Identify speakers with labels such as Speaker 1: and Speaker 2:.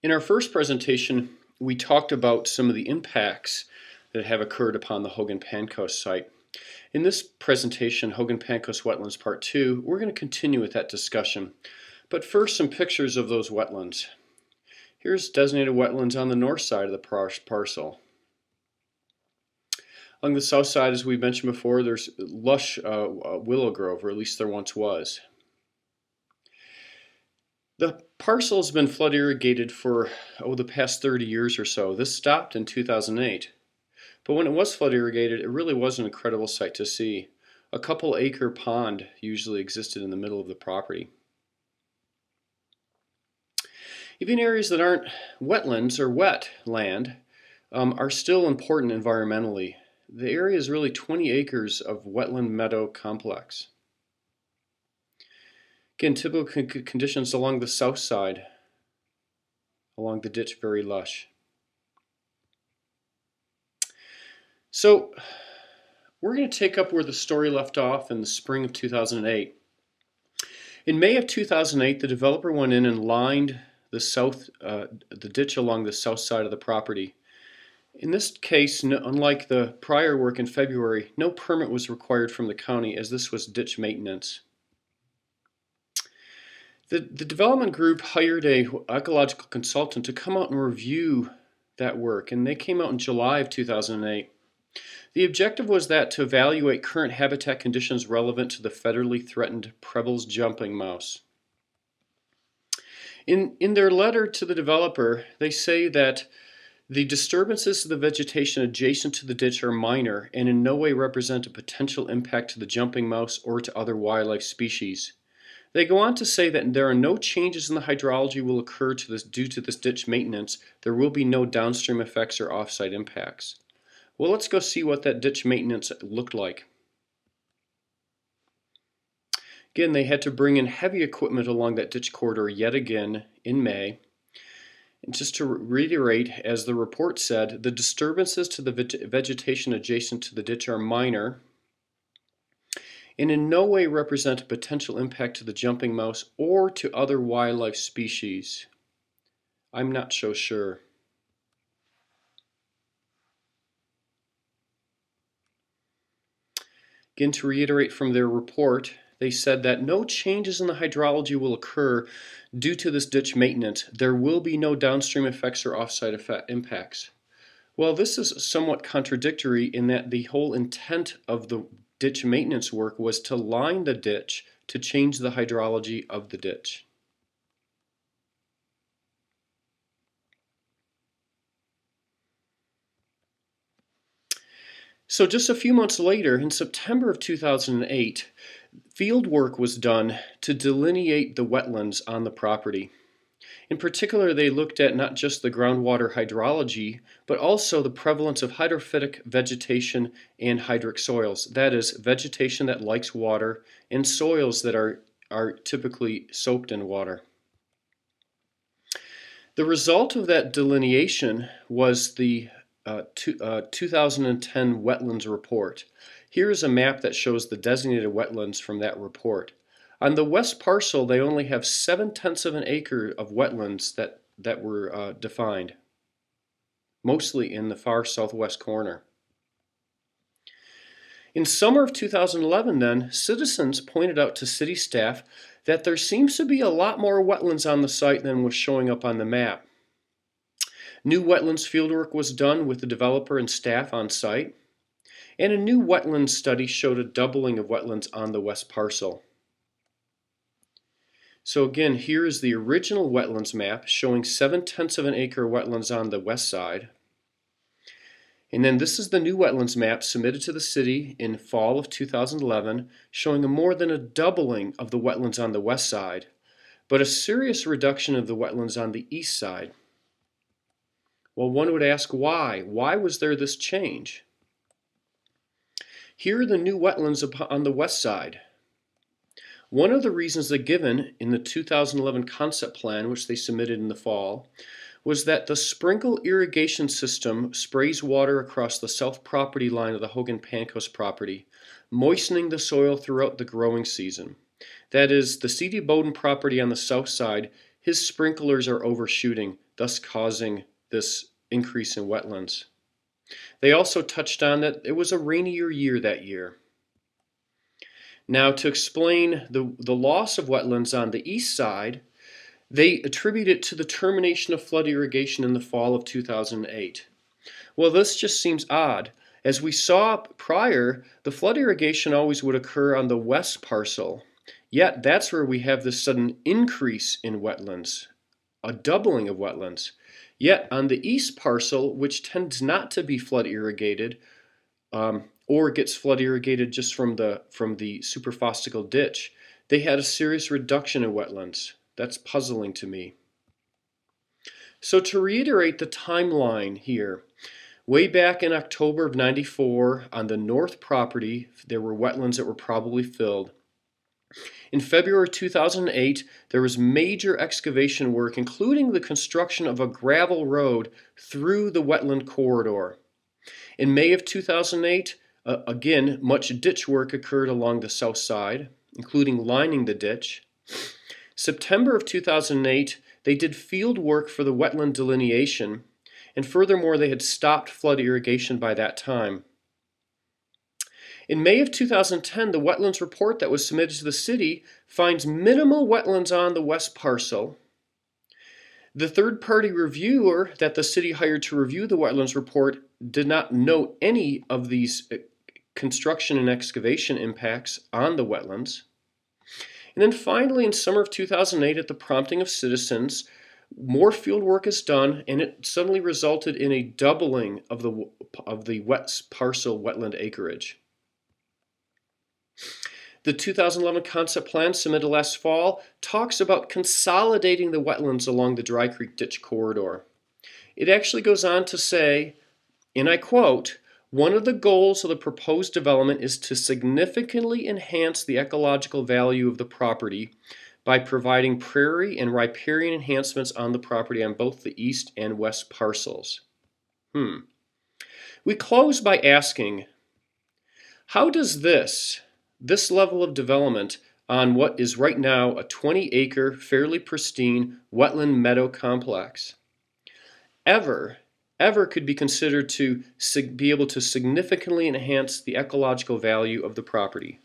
Speaker 1: In our first presentation, we talked about some of the impacts that have occurred upon the Hogan-Pancost site. In this presentation, Hogan-Pancost Wetlands Part 2, we're going to continue with that discussion. But first, some pictures of those wetlands. Here's designated wetlands on the north side of the parcel. On the south side, as we mentioned before, there's lush willow grove, or at least there once was. The parcel has been flood irrigated for the past 30 years or so. This stopped in 2008. But when it was flood irrigated, it really was an incredible sight to see. A couple acre pond usually existed in the middle of the property. Even areas that aren't wetlands or wet land are still important environmentally. The area is really 20 acres of wetland meadow complex. Again, typical conditions along the south side, along the ditch, very lush. So we're going to take up where the story left off in the spring of 2008. In May of 2008, the developer went in and lined the ditch along the south side of the property. In this case, unlike the prior work in February, no permit was required from the county, as this was ditch maintenance. The development group hired an ecological consultant to come out and review that work, and they came out in July of 2008. The objective was to evaluate current habitat conditions relevant to the federally threatened Preble's jumping mouse. In their letter to the developer, they say that the disturbances to the vegetation adjacent to the ditch are minor and in no way represent a potential impact to the jumping mouse or to other wildlife species. They go on to say that there are no changes in the hydrology will occur due to this ditch maintenance. There will be no downstream effects or offsite impacts. Well, let's go see what that ditch maintenance looked like. Again, they had to bring in heavy equipment along that ditch corridor yet again in May. And just to reiterate, as the report said, the disturbances to the vegetation adjacent to the ditch are minor and in no way represent a potential impact to the jumping mouse or to other wildlife species. I'm not so sure. Again, to reiterate from their report, they said that no changes in the hydrology will occur due to this ditch maintenance. There will be no downstream effects or offsite impacts. Well, this is somewhat contradictory in that the whole intent of the ditch maintenance work was to line the ditch to change the hydrology of the ditch. So just a few months later, in September of 2008, field work was done to delineate the wetlands on the property. In particular, they looked at not just the groundwater hydrology, but also the prevalence of hydrophytic vegetation and hydric soils. That is, vegetation that likes water and soils that are typically soaked in water. The result of that delineation was the 2010 Wetlands Report. Here is a map that shows the designated wetlands from that report. On the west parcel, they only have 7/10 of an acre of wetlands that were defined, mostly in the far southwest corner. In summer of 2011, then, citizens pointed out to city staff that there seems to be a lot more wetlands on the site than was showing up on the map. New wetlands fieldwork was done with the developer and staff on site, and a new wetlands study showed a doubling of wetlands on the west parcel. So again, here is the original wetlands map showing 7/10 of an acre wetlands on the west side. And then this is the new wetlands map submitted to the city in fall of 2011, showing more than a doubling of the wetlands on the west side, but a serious reduction of the wetlands on the east side. Well, one would ask why? Why was there this change? Here are the new wetlands on the west side. One of the reasons they're given in the 2011 concept plan, which they submitted in the fall, was that the sprinkle irrigation system sprays water across the south property line of the Hogan-Pancost property, moistening the soil throughout the growing season. That is, the C.D. Bowden property on the south side his sprinklers are overshooting, thus causing this increase in wetlands. They also touched on that it was a rainier year that year. Now, to explain the loss of wetlands on the east side, they attribute it to the termination of flood irrigation in the fall of 2008. Well, this just seems odd. As we saw prior, the flood irrigation always would occur on the west parcel. Yet that's where we have this sudden increase in wetlands, a doubling of wetlands. Yet on the east parcel, which tends not to be flood irrigated, or gets flood irrigated just from the superphostical ditch, they had a serious reduction in wetlands. That's puzzling to me. So to reiterate the timeline here, way back in October of '94, on the north property, there were wetlands that were probably filled. In February 2008, there was major excavation work, including the construction of a gravel road through the wetland corridor. In May of 2008, again, much ditch work occurred along the south side, including lining the ditch. September of 2008, they did field work for the wetland delineation, and furthermore, they had stopped flood irrigation by that time. In May of 2010, the wetlands report that was submitted to the city finds minimal wetlands on the west parcel. The third-party reviewer that the city hired to review the wetlands report did not note any of these construction and excavation impacts on the wetlands. And then finally, in summer of 2008, at the prompting of citizens, more field work is done, and it suddenly resulted in a doubling of the west parcel wetland acreage. The 2011 concept plan submitted last fall talks about consolidating the wetlands along the Dry Creek Ditch corridor. It actually goes on to say, and I quote, "One of the goals of the proposed development is to significantly enhance the ecological value of the property by providing prairie and riparian enhancements on the property on both the east and west parcels." We close by asking, how does this level of development on what is right now a 20-acre, fairly pristine wetland meadow complex ever could be considered to be able to significantly enhance the ecological value of the property?